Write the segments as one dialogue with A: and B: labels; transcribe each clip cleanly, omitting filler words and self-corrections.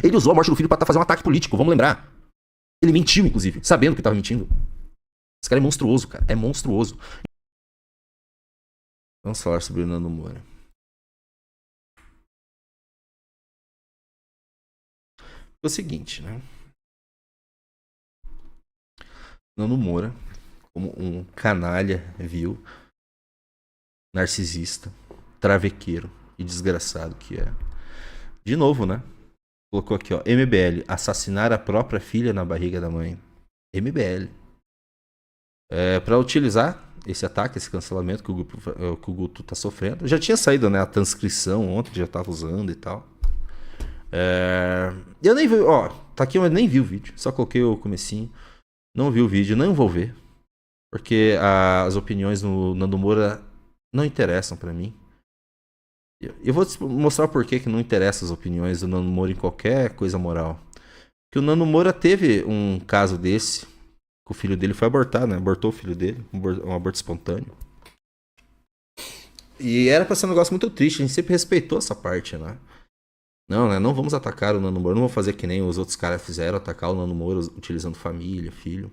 A: Ele usou a morte do filho pra fazer um ataque político, vamos lembrar. Ele mentiu, inclusive, sabendo que tava mentindo. Esse cara é monstruoso, cara. É monstruoso. Vamos falar sobre o Nando Moura. É o seguinte, né? Nando Moura, como um canalha, vil, narcisista, travequeiro e desgraçado que é. De novo, né? Colocou aqui, ó, MBL, assassinar a própria filha na barriga da mãe. MBL. Para utilizar esse ataque, esse cancelamento que o Guto tá sofrendo. Já tinha saído, né, a transcrição ontem, já tava usando e tal. Eu nem vi, ó, tá aqui, mas nem vi o vídeo. Só coloquei o comecinho. Não vi o vídeo, não vou ver. Porque as opiniões no Nando Moura não interessam pra mim. Eu vou te mostrar por que não interessa as opiniões do Nando Moura em qualquer coisa moral. Que o Nando Moura teve um caso desse, que o filho dele foi abortar, né? Abortou o filho dele, um aborto espontâneo. E era pra ser um negócio muito triste, a gente sempre respeitou essa parte, né? Não, né? Não vamos atacar o Nando Moura, não vamos fazer que nem os outros caras fizeram, atacar o Nando Moura utilizando família, filho.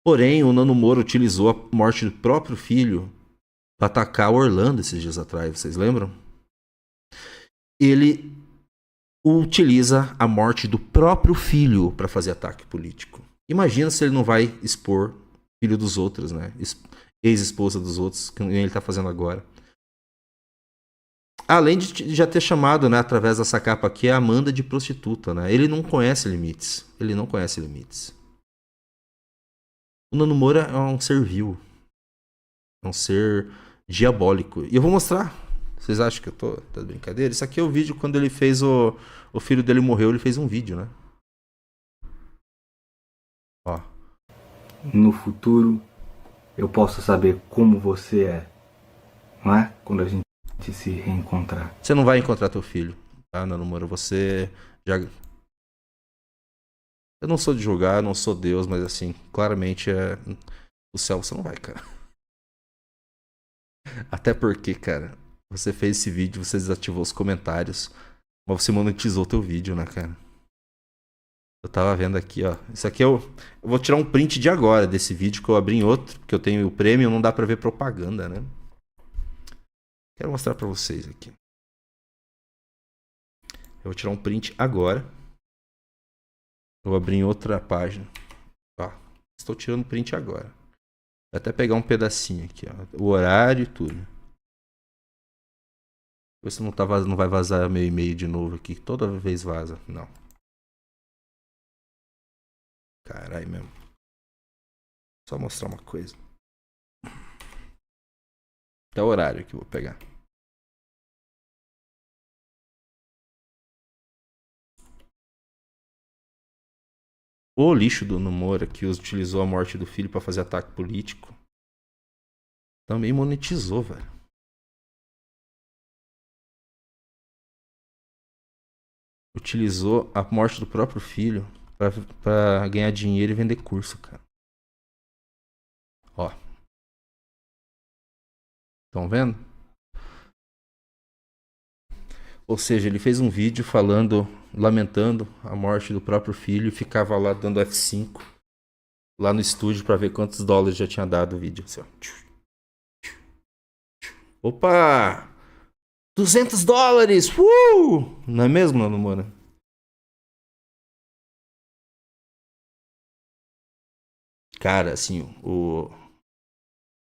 A: Porém, o Nando Moura utilizou a morte do próprio filho pra atacar o Orlando esses dias atrás, vocês lembram? Ele utiliza a morte do próprio filho para fazer ataque político. Imagina se ele não vai expor filho dos outros, né? Ex-esposa dos outros, que ele tá fazendo agora. Além de já ter chamado, né, através dessa capa aqui, a Amanda de prostituta, né? Ele não conhece limites. Ele não conhece limites. O Nando Moura é um ser vil. É um ser diabólico. E eu vou mostrar. Vocês acham que eu tô de brincadeira? Isso aqui é o vídeo quando ele fez o filho dele morreu, ele fez um vídeo, né? Ó.
B: No futuro, eu posso saber como você é, não é? Quando a gente se reencontrar.
A: Você não vai encontrar teu filho, tá, Nando Moura? Você já... Eu não sou de julgar, não sou Deus, mas assim, claramente o céu você não vai, cara. Até porque, cara, você fez esse vídeo, você desativou os comentários, mas você monetizou teu vídeo, né, cara? Eu tava vendo aqui, ó. Isso aqui eu vou tirar um print de agora desse vídeo que eu abri em outro, porque eu tenho o Premium, não dá pra ver propaganda, né? Quero mostrar pra vocês aqui. Eu vou tirar um print agora. Eu vou abrir em outra página. Ó, estou tirando print agora. Vou até pegar um pedacinho aqui, ó. O horário e tudo. Ver se não vai vazar meu e-mail de novo aqui. Toda vez vaza. Não. Caralho mesmo. Só mostrar uma coisa. Até o horário que eu vou pegar. O lixo do Nando Moura que utilizou a morte do filho pra fazer ataque político também monetizou, velho. Utilizou a morte do próprio filho pra ganhar dinheiro e vender curso, cara. Ó. Estão vendo? Ou seja, ele fez um vídeo falando, lamentando a morte do próprio filho e ficava lá dando F5 lá no estúdio pra ver quantos dólares já tinha dado o vídeo. Assim, ó. Opa! $200! Não é mesmo, Nando Moura? Cara, assim, o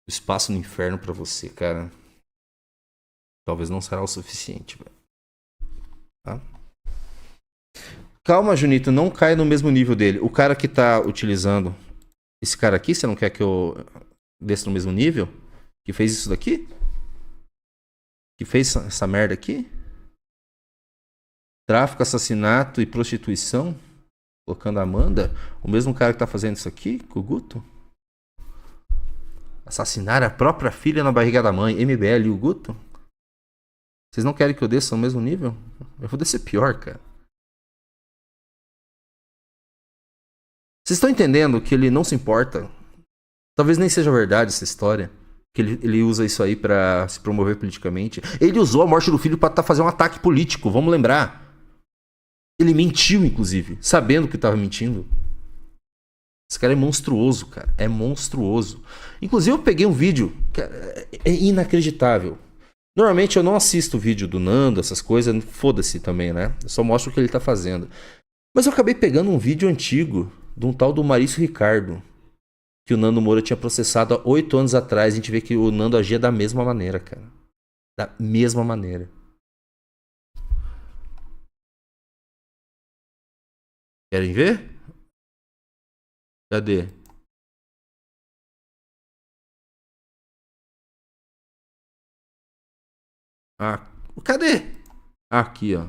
A: espaço no inferno pra você, cara, talvez não será o suficiente, velho. Tá? Calma, Junito, não cai no mesmo nível dele. O cara que tá utilizando esse cara aqui, você não quer que eu desça no mesmo nível? Que fez isso daqui? Que fez essa merda aqui? Tráfico, assassinato e prostituição? Colocando a Amanda? O mesmo cara que tá fazendo isso aqui com o Guto? Assassinar a própria filha na barriga da mãe, MBL e o Guto? Vocês não querem que eu desça no mesmo nível? Eu vou descer pior, cara. Vocês estão entendendo que ele não se importa? Talvez nem seja verdade essa história. Que ele usa isso aí pra se promover politicamente. Ele usou a morte do filho pra fazer um ataque político, vamos lembrar. Ele mentiu, inclusive, sabendo que estava mentindo. Esse cara é monstruoso, cara. É monstruoso. Inclusive, eu peguei um vídeo que é inacreditável. Normalmente eu não assisto vídeo do Nando, essas coisas. Foda-se também, né? Eu só mostro o que ele tá fazendo. Mas eu acabei pegando um vídeo antigo de um tal do Maurício Ricardo, que o Nando Moura tinha processado há 8 anos atrás. A gente vê que o Nando agia da mesma maneira, cara. Da mesma maneira. Querem ver? Cadê? Ah, cadê? Aqui, ó.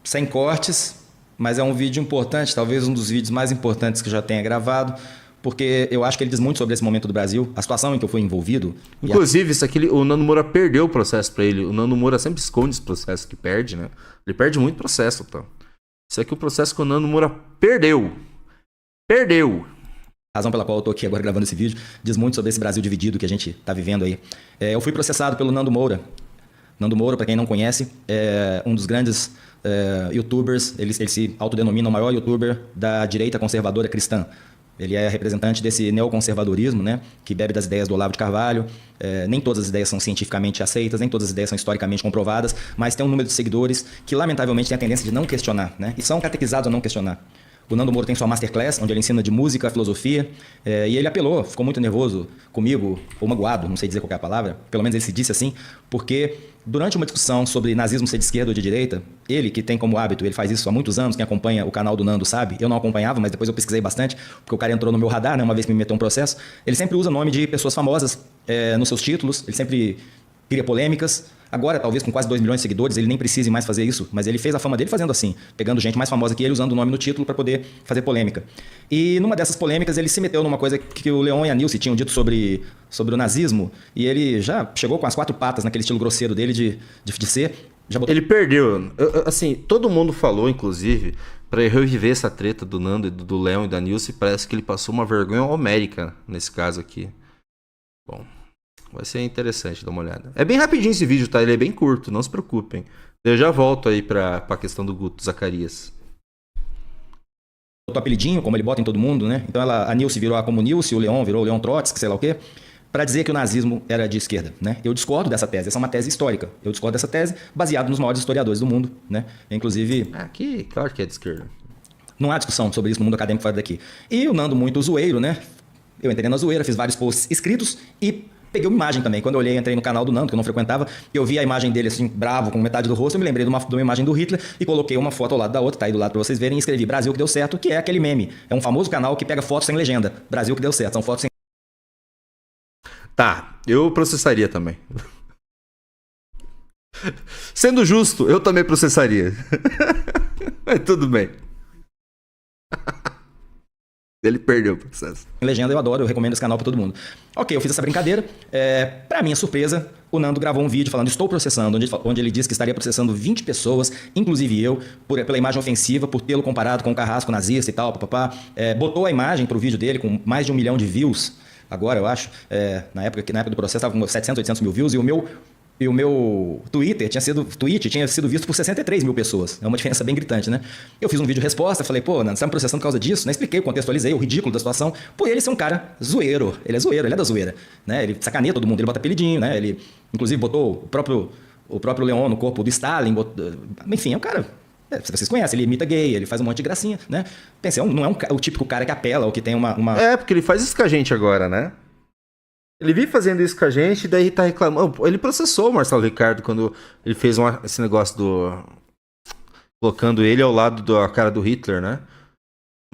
C: Sem cortes, mas é um vídeo importante, talvez um dos vídeos mais importantes que eu já tenha gravado, porque eu acho que ele diz muito sobre esse momento do Brasil, a situação em que eu fui envolvido.
A: Inclusive, isso aqui, o Nando Moura perdeu o processo pra ele. O Nando Moura sempre esconde esse processo que perde, né? Ele perde muito processo, tá? Isso aqui é o processo que o Nando Moura perdeu. Perdeu.
C: A razão pela qual eu tô aqui agora gravando esse vídeo diz muito sobre esse Brasil dividido que a gente tá vivendo aí. Eu fui processado pelo Nando Moura. Nando Moura, para quem não conhece, é um dos grandes youtubers. Ele se autodenomina o maior youtuber da direita conservadora cristã. Ele é representante desse neoconservadorismo, né, que bebe das ideias do Olavo de Carvalho. Nem todas as ideias são cientificamente aceitas, nem todas as ideias são historicamente comprovadas, mas tem um número de seguidores que, lamentavelmente, tem a tendência de não questionar, né, e são catequizados a não questionar. O Nando Moura tem sua masterclass, onde ele ensina de música, filosofia, e ele apelou, ficou muito nervoso comigo, ou magoado, não sei dizer qual é a palavra, pelo menos ele se disse assim, porque durante uma discussão sobre nazismo ser de esquerda ou de direita, ele, que tem como hábito, ele faz isso há muitos anos, quem acompanha o canal do Nando sabe, eu não acompanhava, mas depois eu pesquisei bastante, porque o cara entrou no meu radar, né, uma vez que me meteu um processo, ele sempre usa nome de pessoas famosas nos seus títulos, ele sempre cria polêmicas. Agora, talvez com quase 2 milhões de seguidores, ele nem precise mais fazer isso, mas ele fez a fama dele fazendo assim, pegando gente mais famosa que ele, usando o nome no título para poder fazer polêmica. E numa dessas polêmicas, ele se meteu numa coisa que o Leon e a Nilce tinham dito sobre o nazismo, e ele já chegou com as 4 patas naquele estilo grosseiro dele de ser. Já botou...
A: Ele perdeu. Assim, todo mundo falou, inclusive, pra reviver essa treta do Nando, do Leon e da Nilce, parece que ele passou uma vergonha homérica nesse caso aqui. Bom... Vai ser interessante dar uma olhada. É bem rapidinho esse vídeo, tá? Ele é bem curto, não se preocupem. Eu já volto aí pra questão do Guto Zacarias.
C: Botou apelidinho, como ele bota em todo mundo, né? Então a Nilce virou a como Nilce, o Leon virou o Leon Trotsky, sei lá o quê, para dizer que o nazismo era de esquerda, né? Eu discordo dessa tese, essa é uma tese histórica. Eu discordo dessa tese baseado nos maiores historiadores do mundo, né? Inclusive...
A: Aqui, claro que é de esquerda.
C: Não há discussão sobre isso no mundo acadêmico fora daqui. E o Nando muito zoeiro, né? Eu entrei na zoeira, fiz vários posts escritos e... peguei uma imagem também. Quando eu olhei, entrei no canal do Nando, que eu não frequentava, eu vi a imagem dele assim, bravo, com metade do rosto, eu me lembrei de uma imagem do Hitler e coloquei uma foto ao lado da outra, tá aí do lado pra vocês verem, e escrevi Brasil que deu certo, que é aquele meme. É um famoso canal que pega fotos sem legenda. Brasil que deu certo, são fotos sem...
A: Tá, eu processaria também. Sendo justo, eu também processaria. Mas tudo bem. Ele perdeu o processo.
C: Legenda, eu adoro, eu recomendo esse canal pra todo mundo. Ok, eu fiz essa brincadeira. Pra minha surpresa, o Nando gravou um vídeo falando estou processando, onde ele disse que estaria processando 20 pessoas, inclusive eu, pela imagem ofensiva, por tê-lo comparado com o carrasco nazista e tal, papapá. Botou a imagem pro vídeo dele com mais de 1 milhão de views, agora eu acho. Na época do processo estava com 700, 800 mil views, e o meu tweet tinha sido visto por 63 mil pessoas. É uma diferença bem gritante, né? Eu fiz um vídeo resposta, falei, pô, Nando, você tá me processando por causa disso? Né? Expliquei, contextualizei o ridículo da situação. Por ele ser um cara zoeiro. Ele é zoeiro, ele é da zoeira. Né? Ele sacaneia todo mundo, ele bota apelidinho, né? Ele, inclusive, botou o próprio Leon no corpo do Stalin. Enfim, é um cara... vocês conhecem, ele imita gay, ele faz um monte de gracinha, né? Pensei, não é o típico cara que apela ou que tem uma...
A: porque ele faz isso com a gente agora, né? Ele vive fazendo isso com a gente e daí tá reclamando. Ele processou o Marcelo Ricardo quando ele fez esse negócio do... colocando ele ao lado da cara do Hitler, né?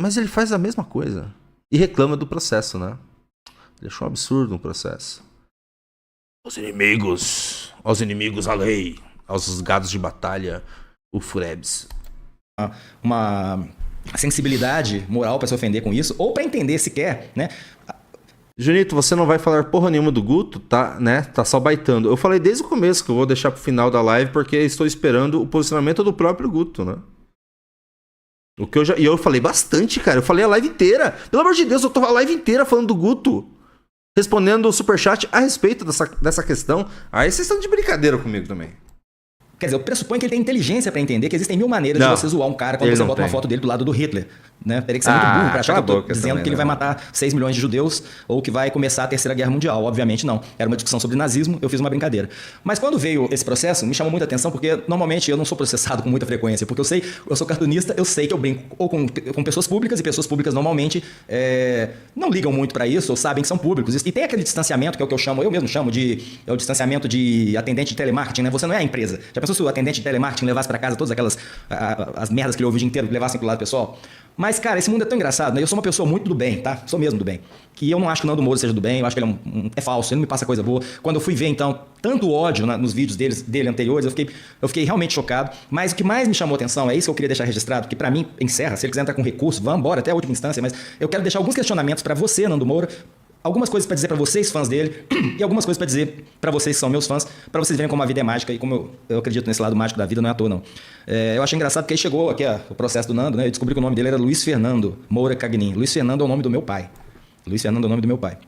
A: Mas ele faz a mesma coisa. E reclama do processo, né? Ele achou um absurdo um processo. Aos inimigos a lei. Aos gados de batalha, o Furebs.
C: Uma sensibilidade moral pra se ofender com isso, ou pra entender sequer, né?
A: Junito, você não vai falar porra nenhuma do Guto, tá, né? Tá só baitando. Eu falei desde o começo que eu vou deixar pro final da live porque estou esperando o posicionamento do próprio Guto, né? E eu falei bastante, cara. Eu falei a live inteira. Pelo amor de Deus, eu tô a live inteira falando do Guto. respondendo o superchat a respeito dessa questão. Aí vocês estão de brincadeira comigo também.
C: Quer dizer, eu pressuponho que ele tem inteligência pra entender que existem 1000 maneiras de você zoar um cara quando
A: ele
C: você
A: não
C: bota uma
A: tem.
C: foto dele do lado do Hitler. Né? Teria que ser muito burro pra achar que eu tô dizendo que ele vai matar 6 milhões de judeus ou que vai começar a Terceira Guerra Mundial. Obviamente não. Era uma discussão sobre nazismo, eu fiz uma brincadeira. Mas quando veio esse processo, me chamou muita atenção porque normalmente eu não sou processado com muita frequência, porque eu sou cartunista, eu sei que eu brinco ou com pessoas públicas, e pessoas públicas normalmente não ligam muito pra isso, ou sabem que são públicos. E tem aquele distanciamento que é o que eu mesmo chamo é o distanciamento de atendente de telemarketing, né? Você não é a empresa. Já pensou se o atendente de telemarketing levasse pra casa todas aquelas as merdas que ele ouviu o dia inteiro, levassem pro lado pessoal? Mas, cara, esse mundo é tão engraçado, né? Eu sou uma pessoa muito do bem, tá? Sou mesmo do bem. Que eu não acho que o Nando Moura seja do bem, eu acho que ele é falso, ele não me passa coisa boa. Quando eu fui ver, então, tanto ódio nos vídeos dele anteriores, eu fiquei realmente chocado. Mas o que mais me chamou atenção, é isso que eu queria deixar registrado, que pra mim encerra, se ele quiser entrar com recurso, vamos embora até a última instância, mas eu quero deixar alguns questionamentos pra você, Nando Moura, algumas coisas pra dizer pra vocês, fãs dele, e algumas coisas pra dizer pra vocês que são meus fãs, pra vocês verem como a vida é mágica e como eu acredito nesse lado mágico da vida, não é à toa, não. Eu achei engraçado porque aí chegou aqui o processo do Nando, né? Eu descobri que o nome dele era Luiz Fernando Moura Cagnin. Luiz Fernando é o nome do meu pai. Luiz Fernando é o nome do meu pai.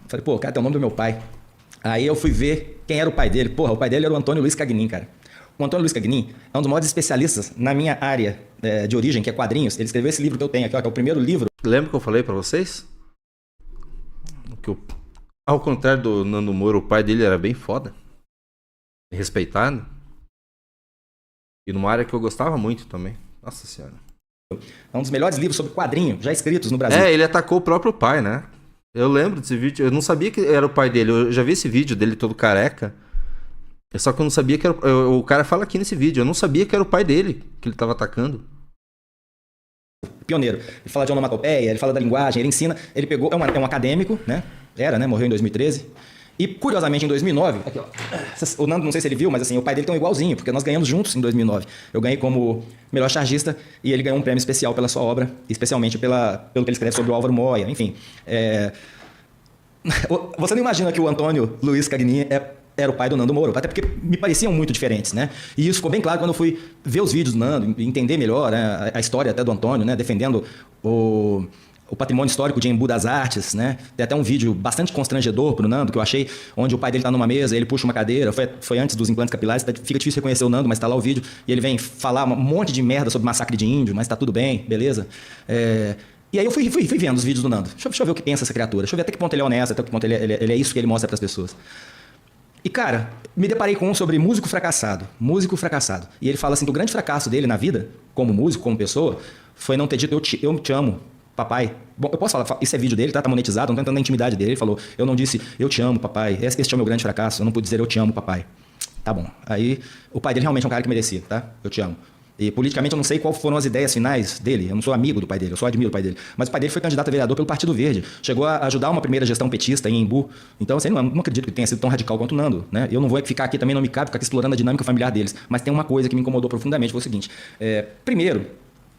C: Falei, pô, cara, tem o nome do meu pai. Aí eu fui ver quem era o pai dele. Porra, o pai dele era o Antônio Luiz Cagnin, cara. O Antônio Luiz Cagnin é um dos maiores especialistas na minha área de origem, que é quadrinhos. Ele escreveu esse livro que eu tenho aqui, ó, que é o primeiro livro.
A: Lembra que eu falei pra vocês? Ao contrário do Nando Moura, o pai dele era bem foda. Respeitado. E numa área que eu gostava muito também. Nossa senhora.
C: É um dos melhores livros sobre quadrinho já escritos no Brasil.
A: Ele atacou o próprio pai, né? Eu lembro desse vídeo. Eu não sabia que era o pai dele. Eu já vi esse vídeo dele todo careca. Só que eu não sabia que era... O cara fala aqui nesse vídeo. Eu não sabia que era o pai dele que ele tava atacando.
C: Pioneiro. Ele fala de onomatopeia, ele fala da linguagem, ele ensina. Ele pegou... É um acadêmico, né? Morreu em 2013. E, curiosamente, em 2009... Aqui, ó. O Nando, não sei se ele viu, mas assim, o pai dele tão igualzinho, porque nós ganhamos juntos em 2009. Eu ganhei como melhor chargista e ele ganhou um prêmio especial pela sua obra, especialmente pelo que ele escreve sobre o Álvaro Moya, enfim. Você não imagina que o Antônio Luiz Cagnin era o pai do Nando Moura, até porque me pareciam muito diferentes, né? E isso ficou bem claro quando eu fui ver os vídeos do Nando, entender melhor, né, a história até do Antônio, né, defendendo o patrimônio histórico de Embu das Artes, né? Tem até um vídeo bastante constrangedor pro Nando, que eu achei, onde o pai dele tá numa mesa, ele puxa uma cadeira, foi antes dos implantes capilares, fica difícil reconhecer o Nando, mas tá lá o vídeo, e ele vem falar um monte de merda sobre massacre de índio, mas tá tudo bem, beleza? E aí eu fui vendo os vídeos do Nando. Deixa eu ver o que pensa essa criatura, deixa eu ver até que ponto ele é honesto, até que ponto ele é isso que ele mostra pras pessoas. E, cara, me deparei com um sobre músico fracassado. Músico fracassado. E ele fala assim que o grande fracasso dele na vida, como músico, como pessoa, foi não ter dito eu te amo, papai. Bom, eu posso falar, isso é vídeo dele, tá monetizado, não tô entrando na intimidade dele. Ele falou, eu não disse eu te amo, papai. Esse é o meu grande fracasso, eu não pude dizer eu te amo, papai. Tá bom. Aí, o pai dele realmente é um cara que merecia, tá? Eu te amo. E politicamente eu não sei quais foram as ideias finais dele, eu não sou amigo do pai dele, eu só admiro o pai dele. Mas o pai dele foi candidato a vereador pelo Partido Verde, chegou a ajudar uma primeira gestão petista em Embu. Então, assim, não acredito que tenha sido tão radical quanto o Nando, né? Eu não vou ficar aqui, também não me cabe ficar aqui explorando a dinâmica familiar deles. Mas tem uma coisa que me incomodou profundamente, foi o seguinte. Primeiro,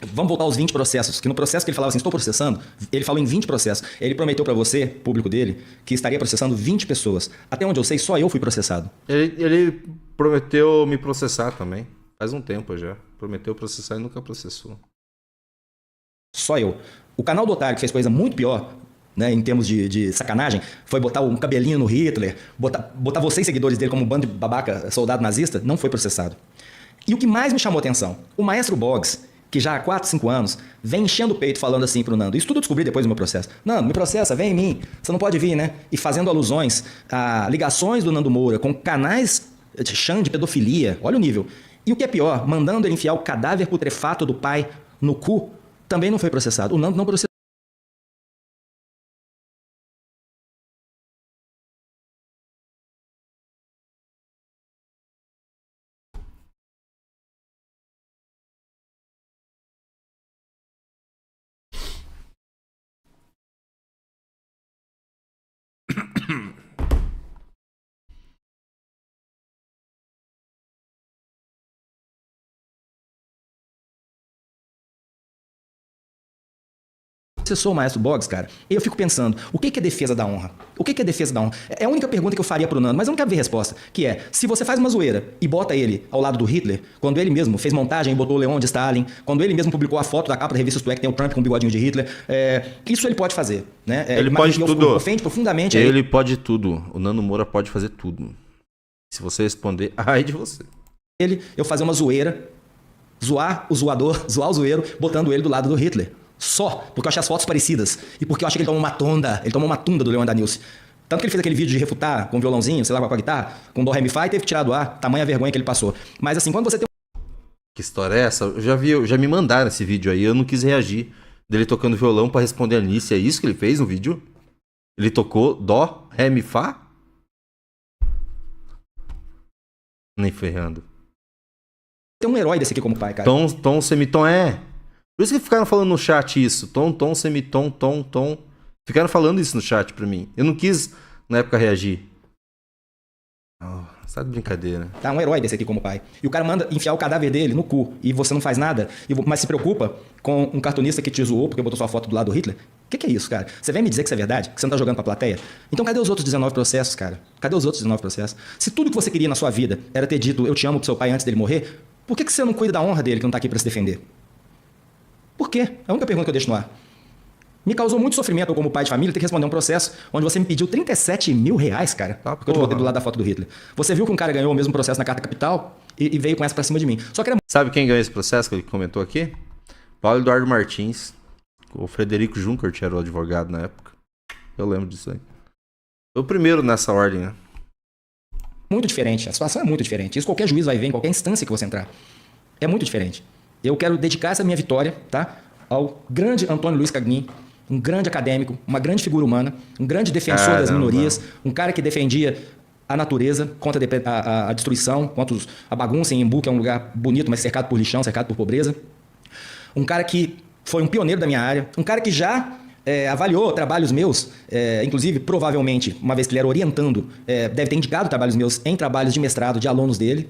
C: vamos voltar aos 20 processos, que no processo que ele falava assim, estou processando, ele falou em 20 processos. Ele prometeu para você, público dele, que estaria processando 20 pessoas. Até onde eu sei, só eu fui processado.
A: Ele prometeu me processar também. Faz um tempo já. Prometeu processar e nunca processou.
C: Só eu. O canal do Otário, que fez coisa muito pior, né, em termos de sacanagem, foi botar um cabelinho no Hitler, botar vocês, seguidores dele, como um bando de babaca, soldado nazista, não foi processado. E o que mais me chamou a atenção, o maestro Boggs, que já há 4, 5 anos, vem enchendo o peito falando assim pro Nando. Isso tudo eu descobri depois do meu processo. Nando, me processa, vem em mim. Você não pode vir, né? E fazendo alusões a ligações do Nando Moura com canais de pedofilia. Olha o nível. E o que é pior, mandando ele enfiar o cadáver putrefato do pai no cu, também não foi processado. O Nando não processou. processou o Maestro Boggs, cara, eu fico pensando, o que é defesa da honra? O que é defesa da honra? É a única pergunta que eu faria pro Nando, mas eu não quero ver resposta, que é, se você faz uma zoeira e bota ele ao lado do Hitler, quando ele mesmo fez montagem e botou o Leon de Stalin, quando ele mesmo publicou a foto da capa da revista Isto É, que tem o Trump com o bigodinho de Hitler, isso ele pode fazer, né?
A: Ele pode tudo.
C: Ofende profundamente.
A: Ele pode tudo. O Nando Moura pode fazer tudo. Se você responder, ai de você.
C: Eu fazer uma zoeira, zoar o zoador, zoar o zoeiro, botando ele do lado do Hitler. Só porque eu achei as fotos parecidas. E porque eu achei que ele tomou uma tunda do Leon Danilce. Tanto que ele fez aquele vídeo de refutar com violãozinho, sei lá, com a guitarra, com Dó, Ré, Mi, Fá, e teve que tirar do ar, tamanha vergonha que ele passou. Mas assim, quando você tem...
A: Que história é essa? Já me mandaram esse vídeo aí, eu não quis reagir. Dele tocando violão pra responder a Anice. É isso que ele fez no vídeo? Ele tocou Dó, Ré, Mi, Fá? Nem ferrando.
C: Tem um herói desse aqui como pai, cara.
A: Tom, semitom, Por isso que ficaram falando no chat isso. Tom, semitom, tom. Ficaram falando isso no chat pra mim. Eu não quis, na época, reagir. Oh, tá de brincadeira.
C: Tá, um herói desse aqui como pai. E o cara manda enfiar o cadáver dele no cu. E você não faz nada. Mas se preocupa com um cartunista que te zoou porque botou sua foto do lado do Hitler. O que é isso, cara? Você vem me dizer que isso é verdade? Que você não tá jogando pra plateia? Então cadê os outros 19 processos, cara? Cadê os outros 19 processos? Se tudo que você queria na sua vida era ter dito eu te amo pro seu pai antes dele morrer, por que você não cuida da honra dele que não tá aqui pra se defender? Por quê? É a única pergunta que eu deixo no ar. Me causou muito sofrimento, eu como pai de família, ter que responder um processo onde você me pediu 37 mil reais, cara, porque eu te botei do lado da foto do Hitler. Você viu que um cara ganhou o mesmo processo na Carta Capital e veio com essa pra cima de mim. Só que era...
A: Sabe quem ganhou esse processo que ele comentou aqui? Paulo Eduardo Martins. O Frederico Junkert era o advogado na época. Eu lembro disso aí. Foi o primeiro nessa ordem, né?
C: Muito diferente. A situação é muito diferente. Isso qualquer juiz vai ver em qualquer instância que você entrar. É muito diferente. Eu quero dedicar essa minha vitória, tá, ao grande Antônio Luiz Cagnin, um grande acadêmico, uma grande figura humana, um grande defensor das minorias, um cara que defendia a natureza contra a destruição, contra a bagunça em Embu, que é um lugar bonito, mas cercado por lixão, cercado por pobreza. Um cara que foi um pioneiro da minha área, um cara que já avaliou trabalhos meus, inclusive, provavelmente, uma vez que ele era orientando, deve ter indicado trabalhos meus em trabalhos de mestrado de alunos dele.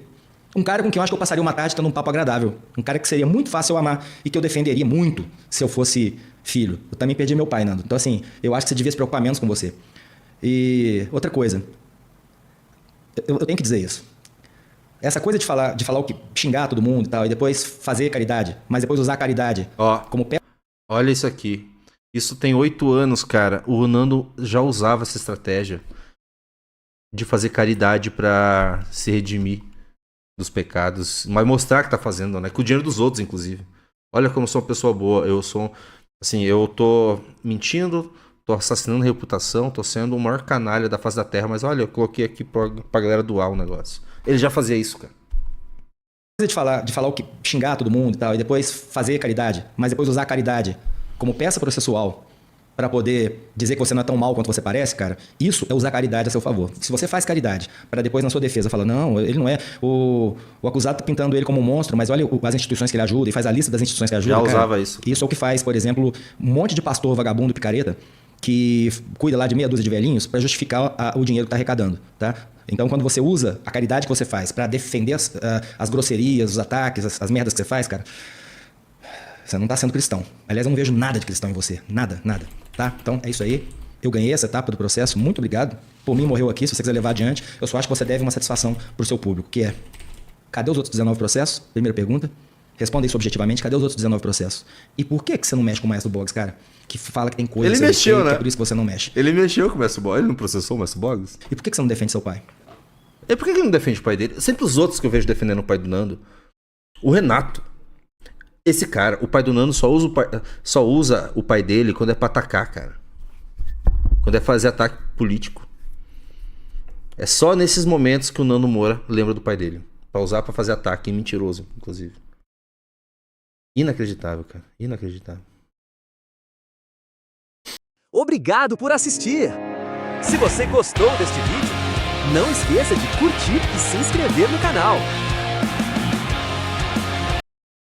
C: Um cara com quem eu acho que eu passaria uma tarde tendo um papo agradável. Um cara que seria muito fácil eu amar e que eu defenderia muito se eu fosse filho. Eu também perdi meu pai, Nando. Então, assim, eu acho que você devia se preocupar menos com você. E outra coisa, eu tenho que dizer isso. Essa coisa de falar o que xingar todo mundo e tal, e depois fazer caridade, mas depois usar a caridade como pé.
A: Olha isso aqui. Isso tem 8 anos, cara. O Nando já usava essa estratégia de fazer caridade pra se redimir dos pecados, mas mostrar que tá fazendo, né? Com o dinheiro dos outros, inclusive. Olha como eu sou uma pessoa boa. Eu sou, assim, eu tô mentindo, tô assassinando reputação, tô sendo o maior canalha da face da terra, mas olha, eu coloquei aqui pra galera doar o negócio. Ele já fazia isso, cara.
C: De falar o que xingar todo mundo e tal, e depois fazer caridade, mas depois usar a caridade como peça processual para poder dizer que você não é tão mal quanto você parece, cara, isso é usar caridade a seu favor. Se você faz caridade para depois na sua defesa falar, não, ele não é, o acusado tá pintando ele como um monstro, mas olha as instituições que ele ajuda e faz a lista das instituições que ajuda.
A: Já usava isso.
C: Isso é o que faz, por exemplo, um monte de pastor vagabundo picareta que cuida lá de meia dúzia de velhinhos para justificar o dinheiro que está arrecadando, tá? Então, quando você usa a caridade que você faz para defender as grosserias, os ataques, as merdas que você faz, cara, você não está sendo cristão. Aliás, eu não vejo nada de cristão em você. Nada, nada. Tá? Então, é isso aí. Eu ganhei essa etapa do processo. Muito obrigado. Por mim, morreu aqui. Se você quiser levar adiante, eu só acho que você deve uma satisfação para o seu público, que é: cadê os outros 19 processos? Primeira pergunta. Responda isso objetivamente. Cadê os outros 19 processos? E por que você não mexe com o Maestro Boggs, cara? Que fala que tem coisa...
A: Ele mexeu, né?
C: É por isso que você não mexe.
A: Ele mexeu com o Maestro Boggs. Ele não processou o Maestro Boggs?
C: E por que você não defende seu pai?
A: E por que ele não defende o pai dele? Sempre os outros que eu vejo defendendo o pai do Nando. O Renato. Esse cara, o pai do Nando só usa o pai dele quando é pra atacar, cara. Quando é fazer ataque político. É só nesses momentos que o Nando Moura lembra do pai dele. Pra usar pra fazer ataque, mentiroso, inclusive. Inacreditável, cara. Inacreditável.
D: Obrigado por assistir! Se você gostou deste vídeo, não esqueça de curtir e se inscrever no canal.